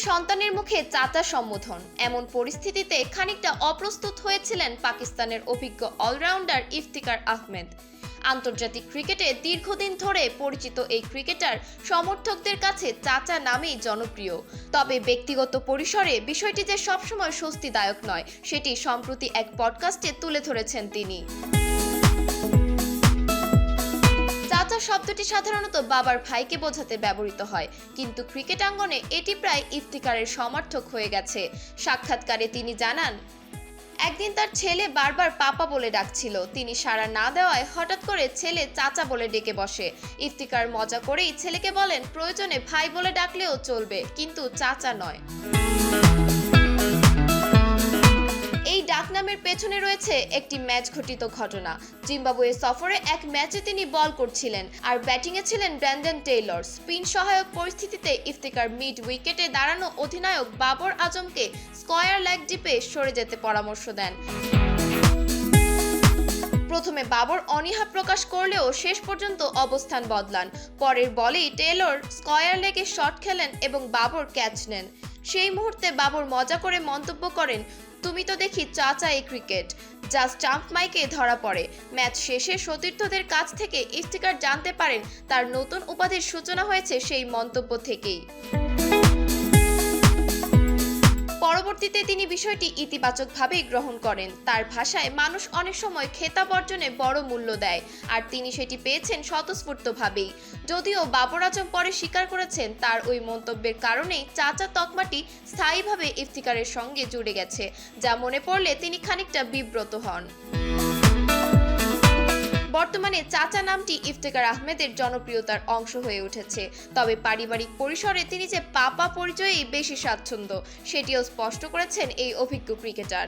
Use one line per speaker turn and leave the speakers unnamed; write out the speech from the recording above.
সন্তানের মুখে চাচা সম্বোধন, এমন পরিস্থিতিতে খানিকটা অপ্রস্তুত হয়েছিলেন পাকিস্তানের অভিজ্ঞ অলরাউন্ডার ইফতিকার আহমেদ। আন্তর্জাতিক ক্রিকেটে দীর্ঘদিন ধরে পরিচিত এই ক্রিকেটার সমর্থকদের কাছে চাচা নামেই জনপ্রিয়। তবে ব্যক্তিগত পরিসরে বিষয়টি যে সবসময় স্বস্তিদায়ক নয়, সেটি সম্প্রতি এক পডকাস্টে তুলে ধরেছেন তিনি। চাচা শব্দটি সাধারণত বাবার ভাইকে বোঝাতে ব্যবহৃত হয়, কিন্তু ক্রিকেট আঙ্গনে এটি প্রায় ইফতিকারের সমার্থক হয়ে গেছে। সাক্ষাৎকারে তিনি জানান, একদিন তার ছেলে বারবার পাপা বলে ডাকছিল, তিনি সাড়া না দেওয়ায় হঠাৎ করে ছেলে চাচা বলে ডেকে বসে। ইফতিকার মজা করেই ছেলেকে বলেন, প্রয়োজনে ভাই বলে ডাকলেও চলবে, কিন্তু চাচা নয়। এই ডাকনামের পেছনে রয়েছে একটি ম্যাচ ঘটিত ঘটনা। জিম্বাবুয়ে সফরে এক ম্যাচে তিনি বল করছিলেন আর ব্যাটিংয়ে ছিলেন ব্র্যান্ডন টেইলর। স্পিন সহায়ক পরিস্থিতিতে ইফতিকার মিড উইকেটে দাঁড়ানো অধিনায়ক বাবর আজমকে স্কয়ার লেগ ডিপে সরে যেতে পরামর্শ দেন। প্রথমে বাবর অনীহা প্রকাশ করলেও শেষ পর্যন্ত অবস্থান বদলান। পরের বলেই টেইলর স্কয়ার লেগে শট খেলেন এবং বাবর ক্যাচ নেন। সেই মুহূর্তে বাবর মজা করে মন্তব্য করেন, তুমি তো দেখি চাচা এই ক্রিকেট, যা স্টাম্প মাইকে ধরা পড়ে। ম্যাচ শেষে সতীর্থদের কাছ থেকে ইফতিকার জানতে পারেন তার নতুন উপাধির সূচনা হয়েছে সেই মন্তব্য থেকেই। পরবর্তীতে তিনি বিষয়টি ইতিবাচকভাবেই গ্রহণ করেন। তার ভাষায়, মানুষ অনেক সময় খেতাব অর্জনে বড় মূল্য দেয়, আর তিনি সেটি পেয়েছেন স্বতঃস্ফূর্তভাবেই। যদিও বাবর আজম পরে স্বীকার করেছেন তার ওই মন্তব্যের কারণেই চাচা তকমাটি স্থায়ীভাবে ইফতিকারের সঙ্গে জুড়ে গেছে, যা মনে পড়লে তিনি খানিকটা বিব্রত হন। বর্তমানে চাচা নামটি ইফতিকার আহমেদের জনপ্রিয়তার অংশ হয়ে উঠেছে। তবে পারিবারিক পরিসরে তিনি যে পাপা পরিচয়েই বেশি স্বাচ্ছন্দ্য, সেটিও স্পষ্ট করেছেন এই অভিজ্ঞ ক্রিকেটার।